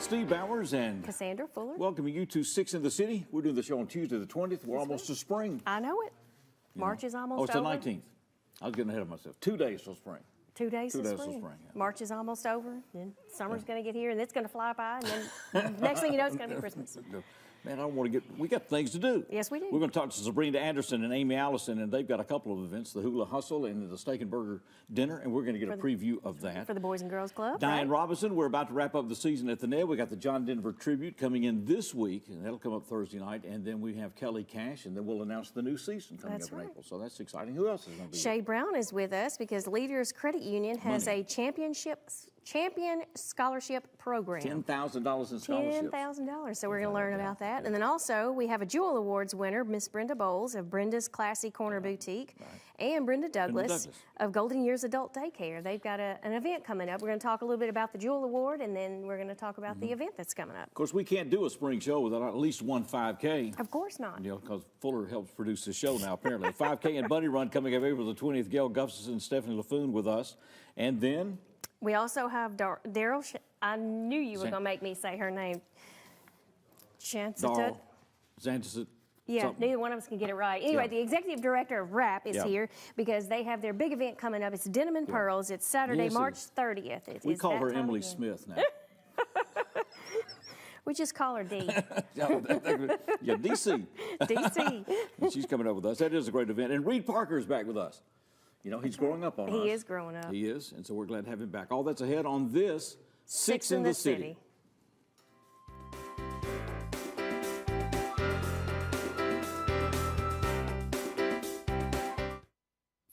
Steve Bowers and Cassandra Fuller. welcoming you to 6 in the City. We're doing the show on Tuesday the 20th. We're almost to spring. I know it. March is almost over. Oh, it's the 19th. I was getting ahead of myself. 2 days till spring. 2 days till spring. Yeah. March is almost over. Then summer's going to get here, and it's going to fly by. And then next thing you know, it's going to be Christmas. Man, I don't want to we got things to do. Yes, we do. We're going to talk to Sabrina Anderson and Amy Allison, and they've got a couple of events, the Hula Hustle and the Steak and Burger Dinner, and we're going to get a preview of that. For the Boys and Girls Club. Diane Robinson, we're about to wrap up the season at the Ned. We got the John Denver Tribute coming in this week, and that'll come up Thursday night, and then we have Kelly Cash, and then we'll announce the new season coming up in April. So that's exciting. Who else is going to be Shay Brown is with us because Leaders Credit Union has a champion scholarship program. $10,000 in scholarships. $10,000. So we're going to learn about that. And then also we have a Jewel Awards winner, Miss Brenda Bowles of Brenda's Classy Corner Boutique, and Brenda Douglas of Golden Years Adult Daycare. They've got an event coming up. We're going to talk a little bit about the Jewel Award, and then we're going to talk about the event that's coming up. Of course, we can't do a spring show without at least one 5K. Of course not. You know, because Fuller helps produce the show now, apparently. 5K and Bunny Run coming up April the 20th. Gail Gustafson and Stephanie LaFoon with us. And then we also have Daryl. I knew you were going to make me say her name. Chances. Yeah, neither one of us can get it right. Anyway, the executive director of RAP is here because they have their big event coming up. It's Denim and Pearls. It's Saturday, March 30th. We call her Emily Smith now. We just call her D. Yeah, DC. DC. And she's coming up with us. That is a great event. And Reed Parker is back with us. You know, he's growing up on us. He is growing up. He is, and so we're glad to have him back. All that's ahead on this 6 in the City.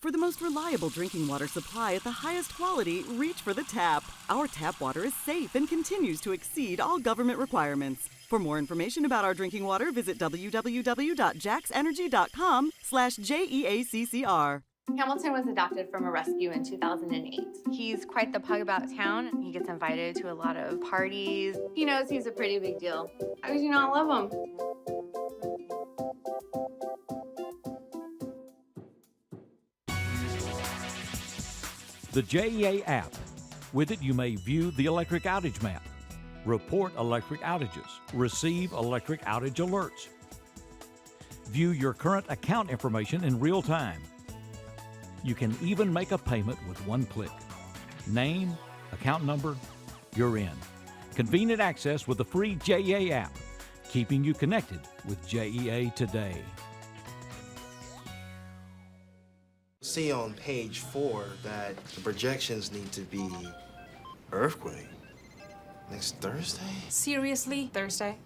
For the most reliable drinking water supply at the highest quality, reach for the tap. Our tap water is safe and continues to exceed all government requirements. For more information about our drinking water, visit www.jaxenergy.com/JEACCR. Hamilton was adopted from a rescue in 2008. He's quite the pug about town. He gets invited to a lot of parties. He knows he's a pretty big deal. How could you not love him? The JEA app. With it, you may view the electric outage map, report electric outages, receive electric outage alerts, view your current account information in real time. You can even make a payment with one click. Name, account number, you're in. Convenient access with the free JEA app, keeping you connected with JEA today. See on page 4 that the projections need to be earthquake next Thursday. Seriously? Thursday?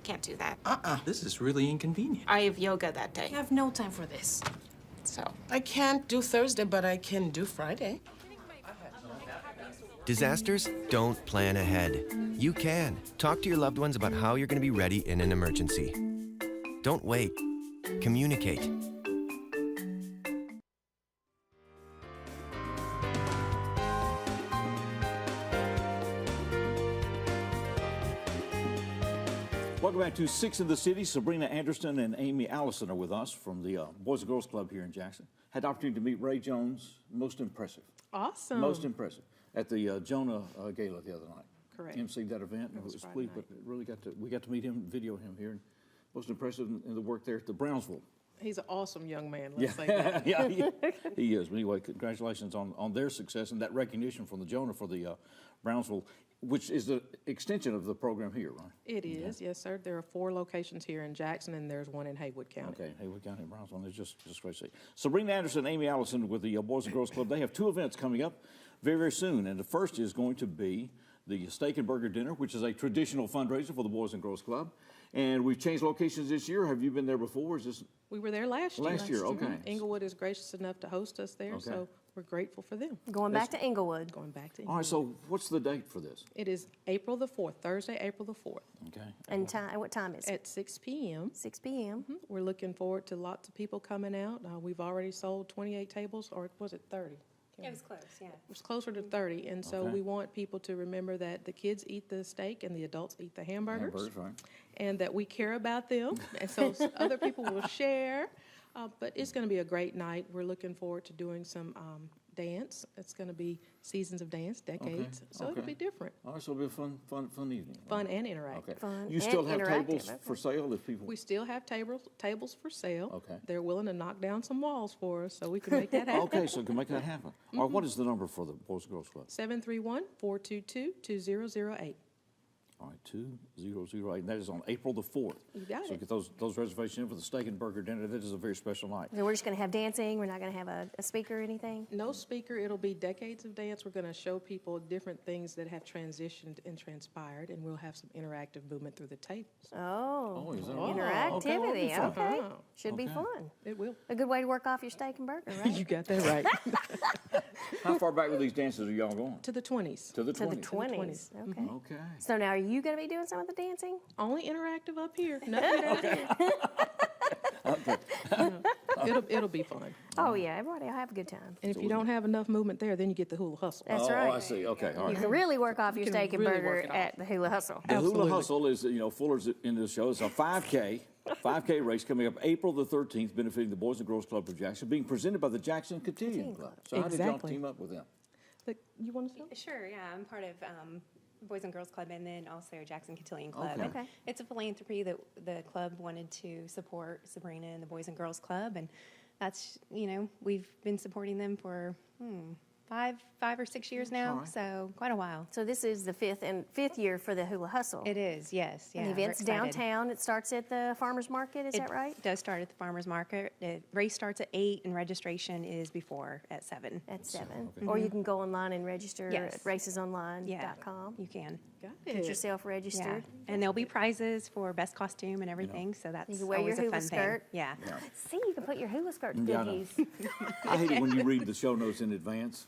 Can't do that. This is really inconvenient. I have yoga that day. I have no time for this. So. I can't do Thursday, but I can do Friday. Disasters don't plan ahead. You can. Talk to your loved ones about how you're going to be ready in an emergency. Don't wait. Communicate. Welcome back to 6 in the City. Sabrina Anderson and Amy Allison are with us from the Boys and Girls Club here in Jackson. Had the opportunity to meet Ray Jones. Most impressive. Awesome. Most impressive. At the Jonah Gala the other night. Correct. emceed that event. It was sweet, but we got to meet him, video him here. And most impressive in the work there at the Brownsville. He's an awesome young man, let's say that. Yeah, he is. But anyway, congratulations on their success and that recognition from the Jonah for the Brownsville, which is the extension of the program here, right? It is, yes, sir. There are 4 locations here in Jackson, and there's one in Haywood County. Okay, Haywood County and Brownsville. It's just great to see. Sabrina Anderson and Amy Allison with the Boys and Girls Club, they have 2 events coming up very, very soon. And the first is going to be the Steak and Burger Dinner, which is a traditional fundraiser for the Boys and Girls Club. And we've changed locations this year. Have you been there before? Is this? We were there last year. Last year, okay. Inglewood is gracious enough to host us there, so we're grateful for them. Going back to Inglewood. Going back to Inglewood. All right, so what's the date for this? It is April the 4th, Thursday, April the 4th. Okay. And time? What time is it? At 6 p.m. 6 p.m. We're looking forward to lots of people coming out. We've already sold 28 tables, or was it 30? It was close, yeah. It was closer to 30, and so we want people to remember that the kids eat the steak and the adults eat the hamburgers. Right. And that we care about them, and so other people will share. But it's going to be a great night. We're looking forward to doing some dance. It's going to be seasons of dance, decades. So it'll be different. All right, so it'll be a fun evening. Fun and interactive. Okay. Fun You still and have tables interactive, for sale if people. We still have tables for sale. Okay. They're willing to knock down some walls for us so we can make that happen. Okay, so we can make that happen. All right, what is the number for the Boys and Girls Club? 731-422-2008. All right, 2008, and that is on April the 4th. You got so it. get those reservations in for the steak and burger dinner. That is a very special night. So we're just going to have dancing. We're not going to have a speaker or anything. No speaker. It'll be decades of dance. We're going to show people different things that have transitioned and transpired, and we'll have some interactive movement through the tables. Oh, is that interactivity. Okay, well, that'll be Okay, fun. should be Okay. fun. It will. A good way to work off your steak and burger, right? You got that right. How far back with these dances are y'all going? To the 20s. To the To 20s. the 20s. Okay. Okay. So now, are you going to be doing some of the dancing? Only interactive up here. Nothing down there. It'll be fun. Oh yeah, everybody will have a good time. And if you don't have enough movement there, then you get the hula hustle. That's Oh, right. I see. Okay, all You right. can really work off your can steak and really burger work it off. at the hula hustle. The Absolutely. hula hustle is, Fuller's in this show. It's a 5K race coming up April the 13th, benefiting the Boys and Girls Club of Jackson, being presented by the Jackson Cotillion Club. So how did y'all Exactly. team up with them? But you want to say? Sure, yeah. I'm part of Boys and Girls Club and then also Jackson Cotillion Club. Okay. And it's a philanthropy that the club wanted to support Sabrina and the Boys and Girls Club. And that's, we've been supporting them for 5 or 6 years now, All right. so quite a while. So this is the fifth year for the hula hustle. It is, yes. Yeah, and the we're event's excited. downtown. It starts at the farmers market. Is that right? It does start at the farmer's market. The race starts at 8 and registration is before at 7. At 7. okay. Or you can go online and register Yes. at racesonline.com. Yeah, you can. Got Get it. yourself Yeah. registered. And there'll be prizes for best costume and everything, so that's You can wear always your a fun hula skirt. thing. Yeah. See, you can put your hula skirt to Yeah, I good know. use. I hate it when you read the show notes in advance.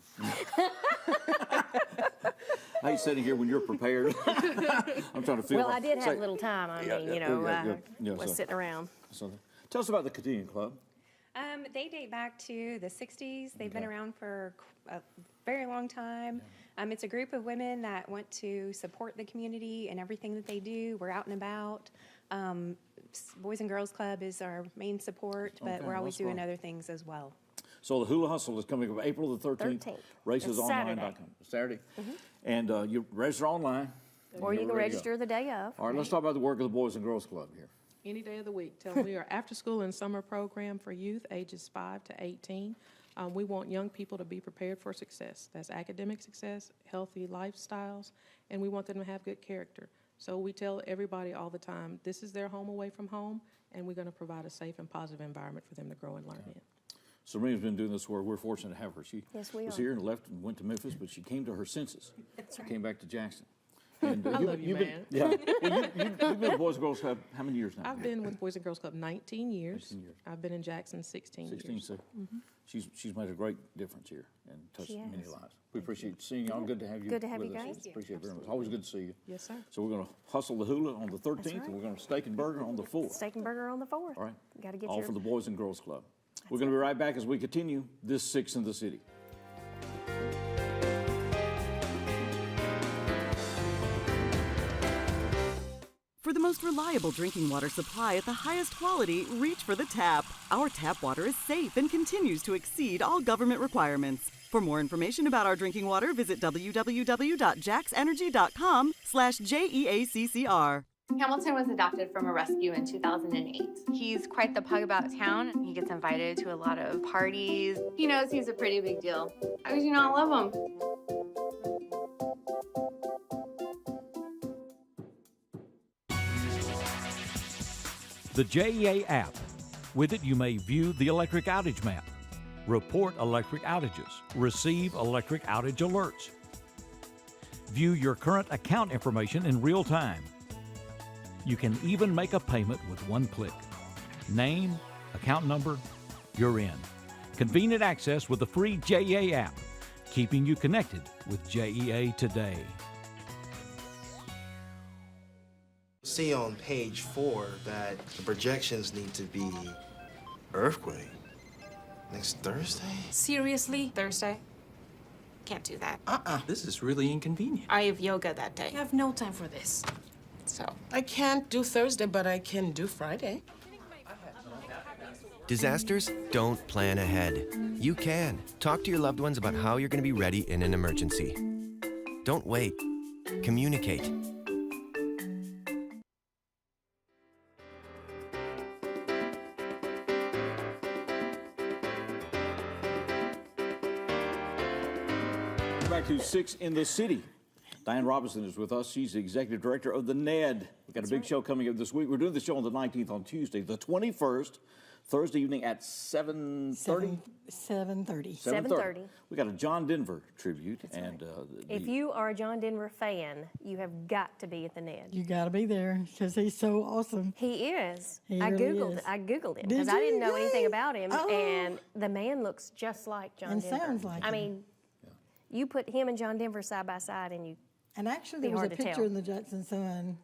I hate sitting here when you're prepared. I'm trying to feel. Well, like- I did have say- a little time. I Yeah, mean, yeah, was so- sitting around. So, tell us about the Cotillion Club. They date back to the 60s. They've been around for a very long time. It's a group of women that want to support the community and everything that they do. We're out and about. Boys and Girls Club is our main support, but Okay, we're always that's doing fun. other things as well. So the Hula Hustle is coming up April the 13th. 13th. Racesonline.com. Saturday. And you register online. and Or you you're can ready to go. register the day of. All right, let's talk about the work of the Boys and Girls Club here. Any day of the week. Tell them we are after school and summer program for youth ages 5 to 18. We want young people to be prepared for success. That's academic success, healthy lifestyles, and we want them to have good character. So we tell everybody all the time, this is their home away from home, and we're going to provide a safe and positive environment for them to grow and learn in. Serena's been doing this work. We're fortunate to have her. She Yes, we was are. here and left and went to Memphis, but she came to her senses. She came back to Jackson. And, I love you, you've been, man. Yeah. Well, you've been with Boys and Girls Club how many years now? I've been with Boys and Girls Club 19 years. 19 years. I've been in Jackson 16 years. So she's made a great difference here and touched She many has. lives. We appreciate seeing y'all. Good to have you. Good to have with you us. guys. Appreciate it very much. Always good to see you. Yes, sir. So we're going to hustle the hula on the 13th, right. and we're going to steak and burger on the 4th. Steak and burger on the 4th. All right. Got to get All your for the Boys and Girls Club. We're going to be right back as we continue this 6 in the City. For the most reliable drinking water supply at the highest quality, reach for the tap. Our tap water is safe and continues to exceed all government requirements. For more information about our drinking water, visit www.jaxenergy.com/JEACCR. Hamilton was adopted from a rescue in 2008. He's quite the pug about town. He gets invited to a lot of parties. He knows he's a pretty big deal. How could you not love him? The JEA app. With it, you may view the electric outage map, report electric outages, receive electric outage alerts, view your current account information in real time. You can even make a payment with one click. Name, account number, you're in. Convenient access with the free JEA app, keeping you connected with JEA today. See on page 4 that the projections need to be earthquake next Thursday. Seriously? Thursday? Can't do that. This is really inconvenient. I have yoga that day. I have no time for this. So, I can't do Thursday, but I can do Friday. Disasters don't plan ahead. You can. Talk to your loved ones about how you're going to be ready in an emergency. Don't wait. Communicate. Back to 6 in the City. Diane Robinson is with us. She's the executive director of the NED. We've got a big show coming up this week. We're doing the show on the 19th on Tuesday. The 21st, Thursday evening at 7:30? 7:30. 7:30. We got a John Denver tribute. And If you are a John Denver fan, you have got to be at the NED. You got to be there because he's so awesome. He is. He I really Googled is. I Googled him Did because I didn't you? know anything about him. Oh. And the man looks just like John And Denver. sounds like I him. mean, you put him and John Denver side by side and you. And actually, Be there was a hard to picture tell. in the Jackson Sun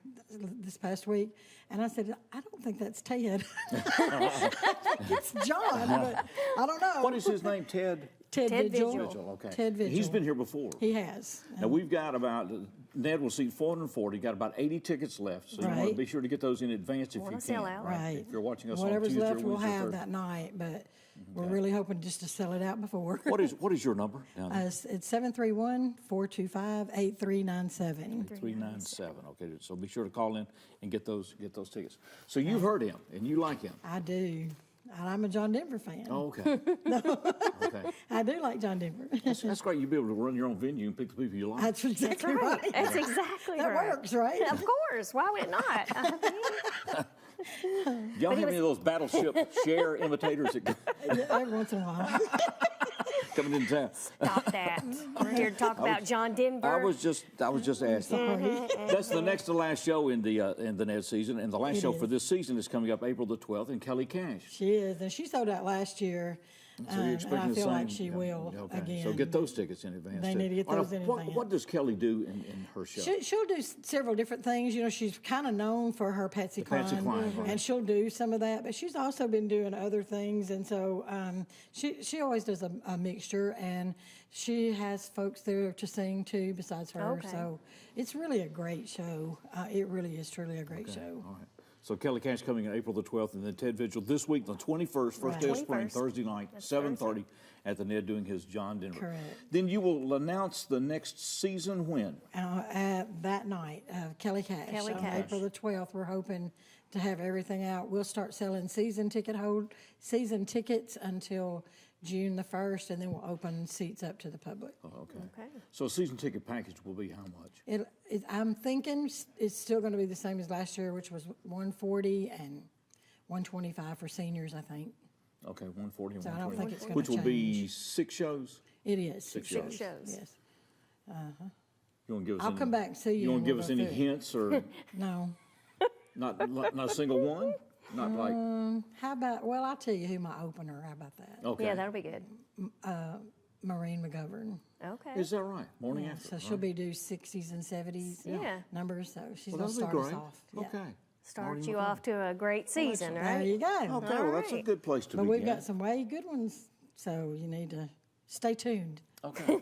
this past week, and I said, I don't think that's Ted. It's John, but I don't know. what is his name? Ted? Ted Vigil. Vigil, okay. Ted Vigil. He's been here before. He has. Now, we've got about, Ned will seat 440, got about 80 tickets left, so you want to Right. be sure to get those in advance if Wanna you sell can. out. Right. If you're watching us Whatever's on Tuesday left, or we'll Wednesday, have Thursday. that night, but we're really hoping just to sell it out before. What is your number down there? It's 731-425-8397. 397. Okay, so be sure to call in and get those tickets. So you've heard him and you like him. I do. I'm a John Denver fan. Oh, okay. Okay. I do like John Denver. That's great. You'll be able to run your own venue and pick the people you like. That's exactly Right. right. That's exactly That right. works, right? Of course. Why would it not? Do y'all have any of those Battleship Share imitators that Every once in a while. coming in town? Stop that. We're here to talk about John Denver. I was just asking. That's the next to last show in the NED season, and the last show for this season is coming up April the 12th in Kelly Cash. She is, and she sold out last year. So you're and expecting I the feel like same? she will Okay. again. So get those tickets in advance. They too. need to get All right, those in what, advance. What does Kelly do in her show? She'll do several different things. You know, she's kind of known for her Patsy Patsy Cline, Cline, right. and she'll do some of that. But she's also been doing other things, and so she always does a mixture, and she has folks there to sing to besides her. Okay. So it's really a great show. It really is truly a great show. All right. So Kelly Cash coming in April the 12th, and then Ted Vigil this week, the 21st, first day of spring, 21st. Thursday night, 7:30 at the NED doing his John Denver. Correct. Then you will announce the next season when? That night, Kelly Cash. Kelly On Cash. April the 12th, we're hoping to have everything out. We'll start selling season tickets until June the 1st, and then we'll open seats up to the public. Oh, okay. Okay. So a season ticket package will be how much? I'm thinking it's still going to be the same as last year, which was $140 and $125 for seniors, I think. Okay, 140 and So I don't 120. think it's gonna Which will be change. 6 shows? It is. Six Six shows. shows. Yes. You want to give us I'll any, come back and see you. You want and to give we'll us go any through it. hints or No. not a single one? Not like, How about, well, I'll tell you who my opener, how about that? okay. Yeah, that'll be good. Maureen McGovern. Okay. Is that right? Morning after. So she'll be do 60s and 70s Yeah. numbers, so she's Well, going to that'll be start us great. off. Yeah. Okay. Start Morning you McGovern. off to a great season, There right? you go. Okay, well, that's a right. good place to But begin. we've got some way good ones, so you need to stay tuned. Okay.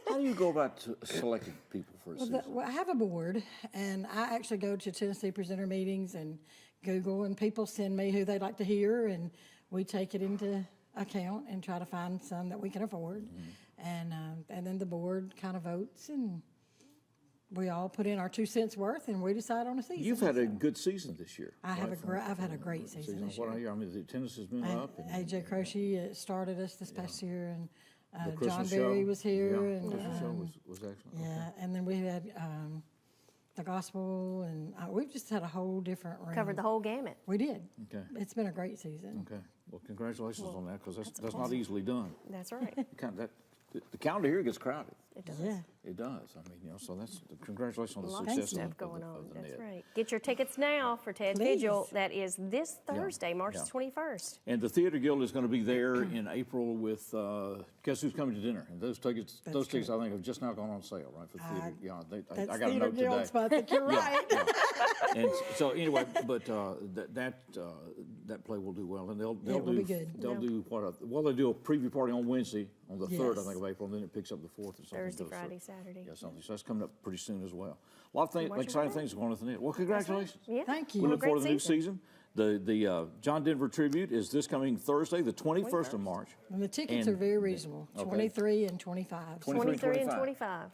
How do you go about selecting people for a season? Well, I have a board, and I actually go to Tennessee presenter meetings and Google, and people send me who they'd like to hear, and we take it into account and try to find some that we can afford. And then the board kind of votes, and we all put in our 2 cents worth, and we decide on a season. You've had a good season this year. I've had right, a great season this What I year. hear, I mean, the tennis has been up. And AJ Croce started us this past year, and the John Christmas Berry show. was here, Yeah, and Christmas show was excellent. yeah, and then we had the gospel, and we've just had a whole different room. Covered the whole gamut. We did. Okay. It's been a great season. Okay. Well, congratulations on that, because that's not easily done. That's right. The calendar here gets crowded. It does. Yeah. It does. I mean, so that's congratulations on the Lots success of of stuff the, going of on. the That's NED. right. Get your tickets now for Ted Please. Vigil. That is this Thursday, March Yeah. 21st. And the Theater Guild is going to be there in April with Guess Who's Coming to Dinner. And those tickets, I think, have just now gone on sale, right, for the theater. Yeah, That's I got a Theater note today. Guild, so I think you're right. Yeah. And so anyway, but that play will do well, and they'll Yeah, it will do be good. they'll do they'll do a preview party on Wednesday on the 3rd, I Yes. think, of April, and then it picks up the 4th or something. Thursday, goes through. Friday, Saturday. Yeah, something. So that's coming up pretty soon as well. A lot of Watch exciting your things going on with the NED. Well, congratulations. Yeah. Thank We you. look Great forward to the new season. season. The John Denver Tribute is this coming Thursday, the 21st of March. And the tickets are very reasonable, 23 and 25. 23 and 25.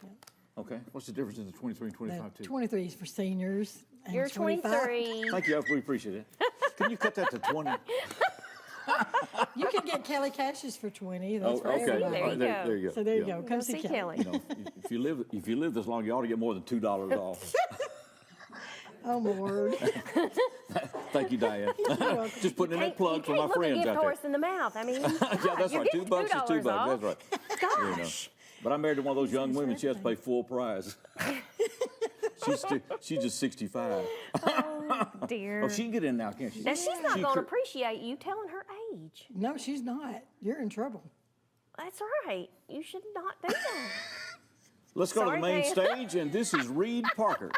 Okay. What's the difference in the 23 and 25 too? 23 is for seniors. And You're 23. Thank you. We appreciate it. Can you cut that to 20? You can get Kelly Cashes for 20. That's Oh, for okay. everybody. There you go. There you go. So there you Yeah. go. Come see Kelly. You know, if you live this long, you ought to get more than $2 off. Oh, Lord. Thank you, Diane. Just putting in that plug for my friends You can't look a gift out there. horse in the mouth. I mean, Yeah, that's you right. get $2 is $2. off. That's right. Gosh. You know. But I married one of those young women. She has to pay full price. She's just 65. Oh, dear. Oh, she can get in now, can't she? And she's not going to appreciate you telling her age. No, she's not. You're in trouble. That's right. You should not do that. Let's go to the Sorry, main Dan. stage, and this is Reed Parker.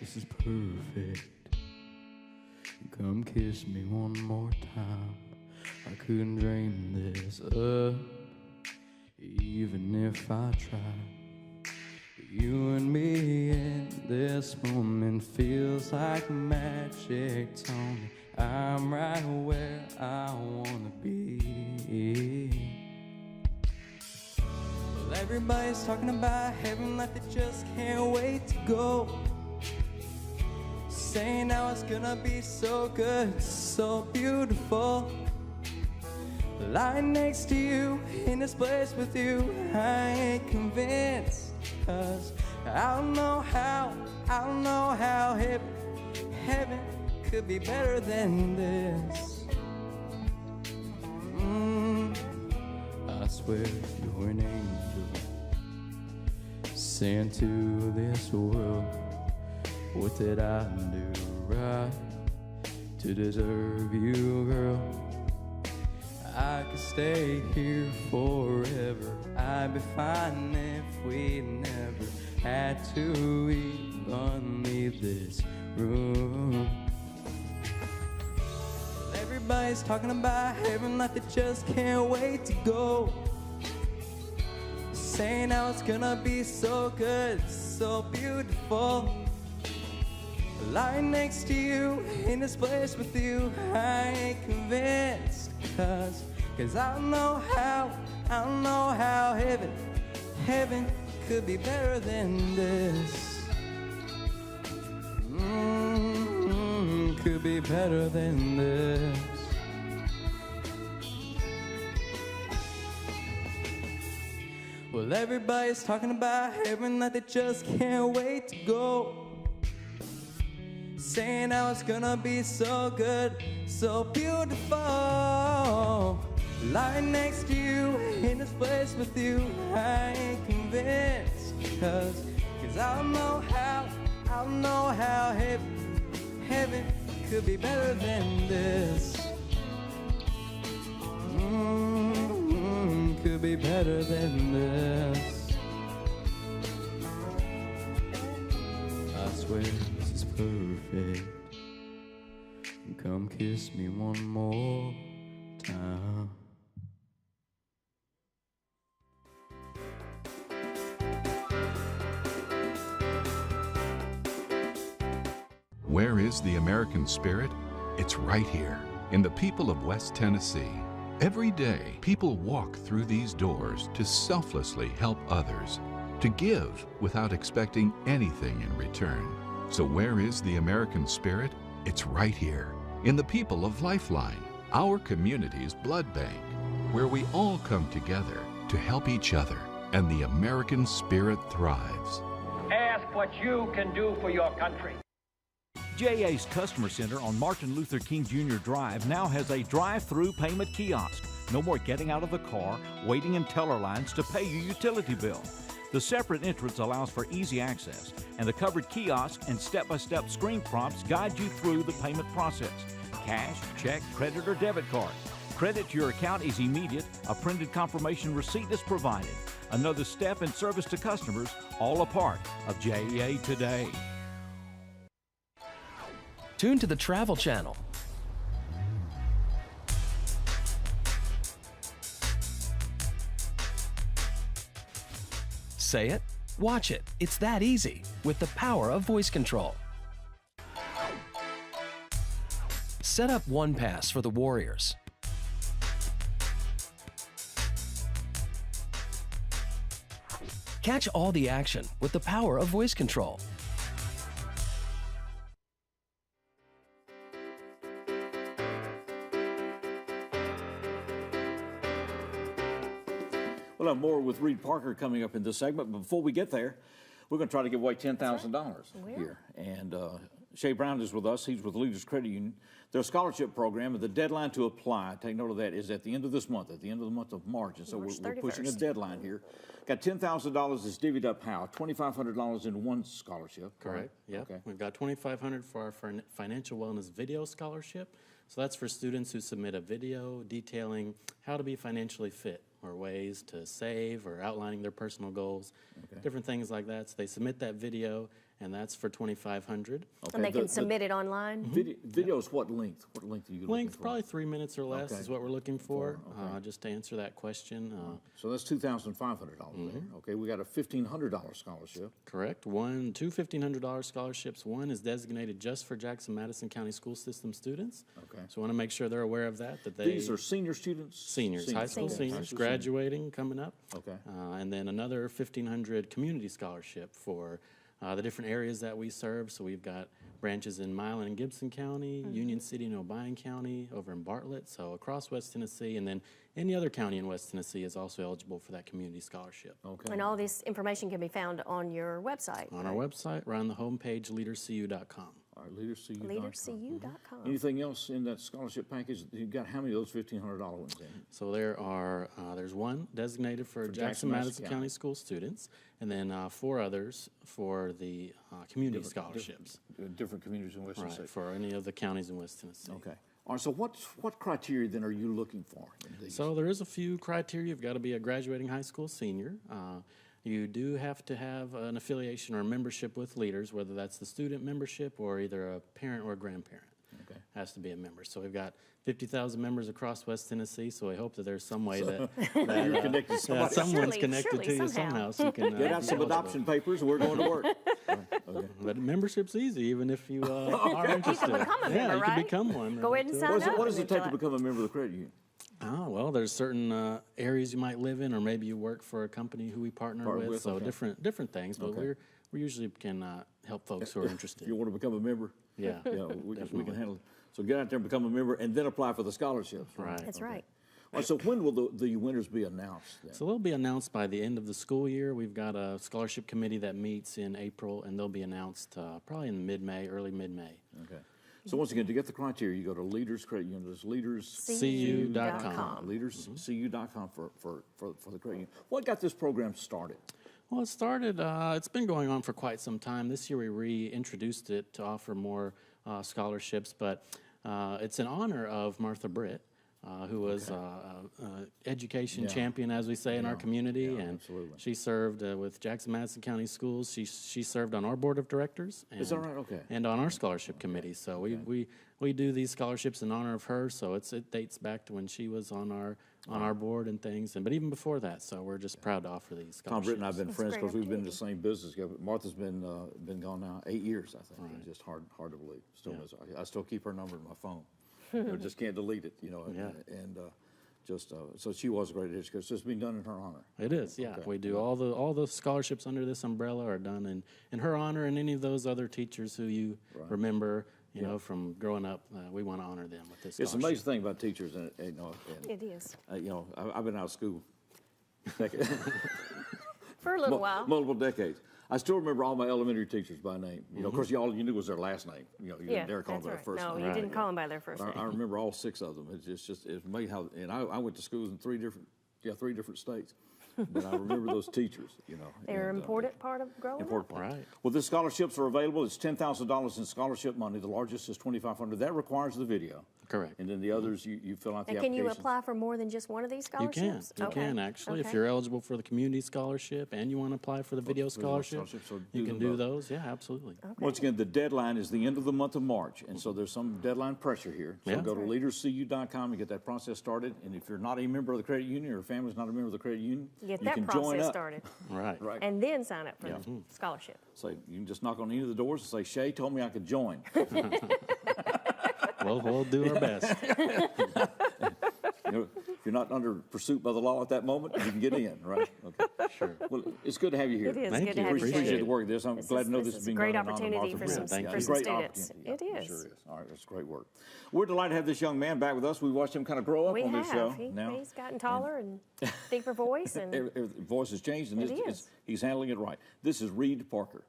This is perfect. Come kiss me one more time. I couldn't dream this up, even if I tried. You and me in this moment feels like magic, Tony. I'm right where I wanna be. Well, everybody's talking about heaven like they just can't wait to go. Saying how it's gonna be so good, so beautiful. Lying next to you, in this place with you, I ain't convinced. 'Cause I don't know how heaven could be better than this. I swear you're an angel sent to this world. What did I do right to deserve you, girl? I could stay here forever. I'd be fine if we never had to even leave this room. Everybody's talking about heaven like they just can't wait to go. Saying how it's gonna be so good, so beautiful. Lying next to you, in this place with you, I ain't convinced. Cause I don't know how heaven could be better than this. Could be better than this. Well, everybody's talking about heaven like they just can't wait to go. Saying how it's gonna be so good, so beautiful. Lying next to you, in this place with you, I ain't convinced. Cause I don't know how heaven could be better than this. Could be better than this. I swear this is perfect. Come kiss me one more time. Where is the American spirit? It's right here, in the people of West Tennessee. Every day, people walk through these doors to selflessly help others, to give without expecting anything in return. So where is the American spirit? It's right here, in the people of Lifeline, our community's blood bank, where we all come together to help each other, and the American spirit thrives. Ask what you can do for your country. JA's Customer Center on Martin Luther King Jr. Drive now has a drive-through payment kiosk. No more getting out of the car, waiting in teller lines to pay your utility bill. The separate entrance allows for easy access, and the covered kiosk and step-by-step screen prompts guide you through the payment process. Cash, check, credit, or debit card. Credit to your account is immediate. A printed confirmation receipt is provided. Another step in service to customers, all a part of JA Today. Tune to the Travel Channel. Say it, watch it. It's that easy with the power of voice control. Set up OnePass for the Warriors. Catch all the action with the power of voice control. We'll have more with Reed Parker coming up in this segment, but before we get there, we're going to try to give away $10,000 here. And Shay Brown is with us. He's with Leaders Credit Union. Their scholarship program, and the deadline to apply, take note of that, is at the end of this month, at the end of the month of March. And so we're pushing a deadline here. Got $10,000 is divvied up how? $2,500 in one scholarship. Correct. Yeah. Okay. We've got $2,500 for our financial wellness video scholarship. So that's for students who submit a video detailing how to be financially fit, or ways to save, or outlining their personal goals, different things like that. So they submit that video, and that's for $2,500. And they can submit it online? Videos, what length? What length are you looking for? Probably 3 minutes or less is what we're looking for, just to answer that question. So that's $2,500 there. Okay, we got a $1,500 scholarship. Correct. Two $1,500 scholarships. One is designated just for Jackson-Madison County School System students. Okay. So I want to make sure they're aware of that. These are senior students? Seniors, high school seniors, graduating, coming up. Okay. And then another $1,500 community scholarship for the different areas that we serve. So we've got branches in Milan and Gibson County, Union City and Obion County, over in Bartlett, so across West Tennessee, and then any other county in West Tennessee is also eligible for that community scholarship. Okay. And all this information can be found on your website. On our website, right on the homepage, leaderscu.com. All right, leaderscu.com. Leaderscu.com. Anything else in that scholarship package? You've got how many of those $1,500 ones in? So there are, there's one designated for Jackson-Madison County school students, and then 4 others for the community scholarships. Different communities in West Tennessee. Right, for any of the counties in West Tennessee. Okay. All right, so what criteria then are you looking for in these? So there is a few criteria. You've got to be a graduating high school senior. You do have to have an affiliation or a membership with Leaders, whether that's the student membership or either a parent or a grandparent. Okay. Has to be a member. So we've got 50,000 members across West Tennessee, so I hope that there's some way that, you're connected to someone's connected to you somehow. So you can get out some adoption papers, and we're going to work. Okay. But membership's easy, even if you are interested. You can become a member, you right? can become one. Go ahead and sign up. What does it take to become a member of the credit union? Oh, well, there's certain areas you might live in, or maybe you work for a company who we partner with, so different things. But we usually can help folks who are interested. If you want to become a member, we can handle it. So get out there and become a member, and then apply for the scholarships. Right. That's right. All right. So when will the winners be announced? Then? So they'll be announced by the end of the school year. We've got a scholarship committee that meets in April, and they'll be announced probably in mid-May, early mid-May. Okay. So once again, to get the criteria, you go to Leaders Credit Union. There's leaderscu.com. Leaderscu.com for the credit union. What got this program started? Well, it started, it's been going on for quite some time. This year we reintroduced it to offer more scholarships, but it's in honor of Martha Britt, who was education champion, as we say, in our community. And she served with Jackson-Madison County Schools. She served on our board of directors. And, is that right? Okay. And on our scholarship committee. So we do these scholarships in honor of her. So it dates back to when she was on our board and things. But even before that, so we're just proud to offer these scholarships. Tom Britt and I have been friends because we've been in the same business together. Martha's been gone now 8 years, I think. Right. It's just hard to believe. Still is. I still keep her number in my phone. Just can't delete it, so she was a great educator. So it's being done in her honor. It is, yeah. Okay. We do all the scholarships under this umbrella are done in her honor, and any of those other teachers who you remember, from growing up. We want to honor them with this. It's an amazing thing about teachers, and it is. I've been out of school for a little while, multiple decades. I still remember all my elementary teachers by name. Of course, all you knew was their last name. You didn't dare call them by their first name. No, you didn't call them by their first name. I remember all 6 of them. It's amazing how. And I went to schools in 3 different states. But I remember those teachers. They're an important part of growing up. Right. Well, the scholarships are available. It's $10,000 in scholarship money. The largest is $2,500. That requires the video. Correct. And then the others, you fill out the application. application. Can you apply for more than just one of these scholarships? You can actually. If you're eligible for the community scholarship and you want to apply for the video scholarship, you can do those. Yeah, absolutely. Okay. Once again, the deadline is the end of the month of March, and so there's some deadline pressure here. So go to leaderscu.com and get that process started. And if you're not a member of the credit union or your family's not a member of the credit union, Get you that can join process up. started. Right. Right. And then sign up for Yeah. the scholarship. So you can just knock on any of the doors and say, Shay told me I could join. Well, we'll do our best. You know, if you're not under pursuit by the law at that moment, you can get in, right? Okay. Sure. Well, it's good to have you here. It is Thank good you. to have you. Appreciate Shay. the work of this. I'm glad to know this is is a being great done in honor of opportunity Martha for Britt. some, Thank for you. some Great students. opportunity. It Yeah, is. Sure is. All right, that's great work. We're delighted to have this young man back with us. We watched him kind of grow up We on this show. have. Now He's gotten taller and deeper voice. And voice has changed, and It is. he's handling it right. This is Reed Parker.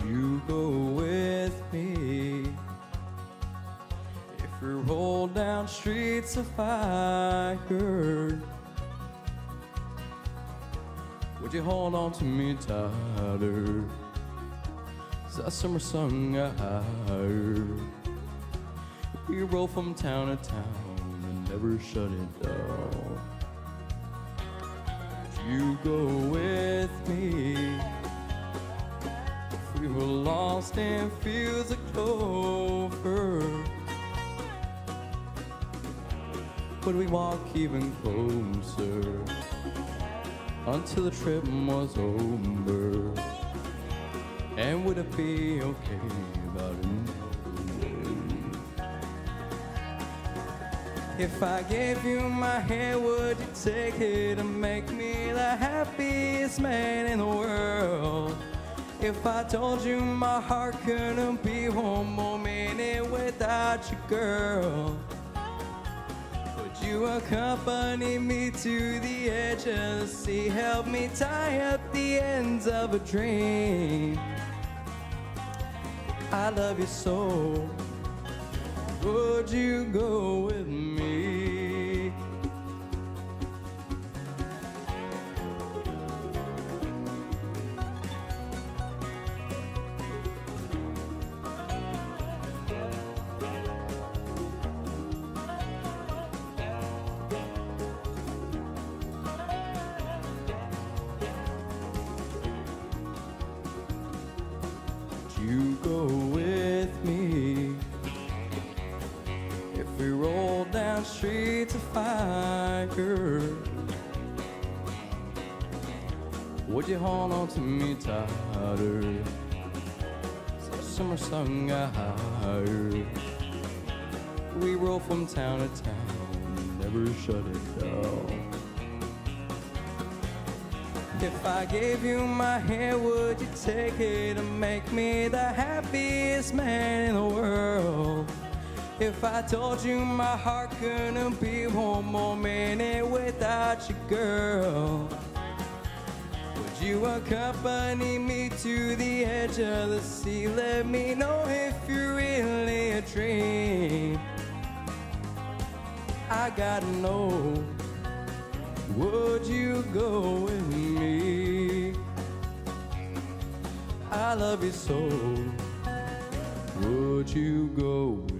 You go with me if we roll down streets of fire. Would you hold on to me tighter? It's that summer song I heard. We roll from town to town and never shut it down. You go with me. We were lost in fields of clover, but we walk even closer until the trip was over. And would it be okay about it? If I gave you my hand, would you take it and make me the happiest man in the world? If I told you my heart couldn't be one more minute without you, girl, would you accompany me to the edge of the sea? Help me tie up the ends of a dream. I love you so. Would you go with me? You go with me if we roll down streets of fire. Would you hold on to me tighter? It's a summer song I heard. We roll from town to town, never shut it down. If I gave you my hand, would you take it and make me the happiest man in the world? If I told you my heart couldn't be one more minute without you, girl, would you accompany me to the edge of the sea? Let me know if you're really a dream. I gotta know. Would you go with me? I love you so. Would you go with me?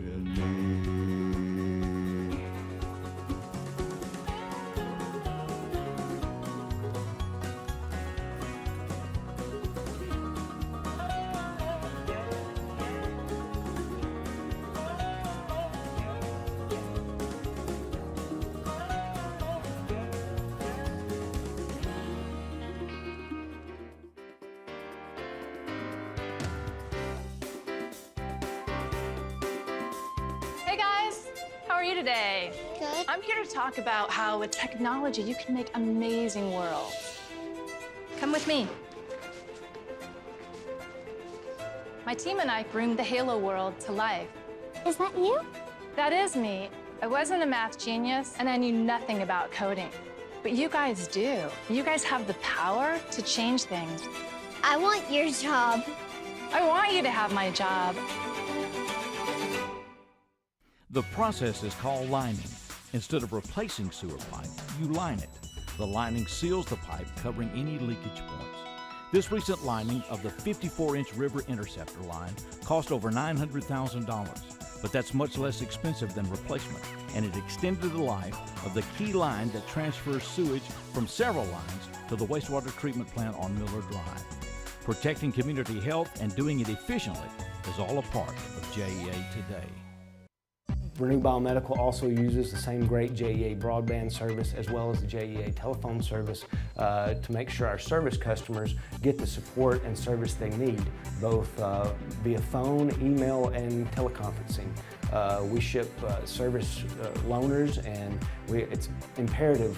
Hey guys, how are you today? Good. I'm here to talk about how with technology you can make amazing worlds. Come with me. My team and I bring the Halo world to life. Is that you? That is me. I wasn't a math genius and I knew nothing about coding. But you guys do. You guys have the power to change things. I want your job. I want you to have my job. The process is called lining. Instead of replacing sewer pipe, you line it. The lining seals the pipe, covering any leakage points. This recent lining of the 54-inch River Interceptor line cost over $900,000, but that's much less expensive than replacement, and it extended the life of the key line that transfers sewage from several lines to the wastewater treatment plant on Miller Drive. Protecting community health and doing it efficiently is all a part of JEA today. Renew Biomedical also uses the same great JEA broadband service as well as the JEA telephone service to make sure our service customers get the support and service they need, both via phone, email, and teleconferencing. We ship service loaners, and it's imperative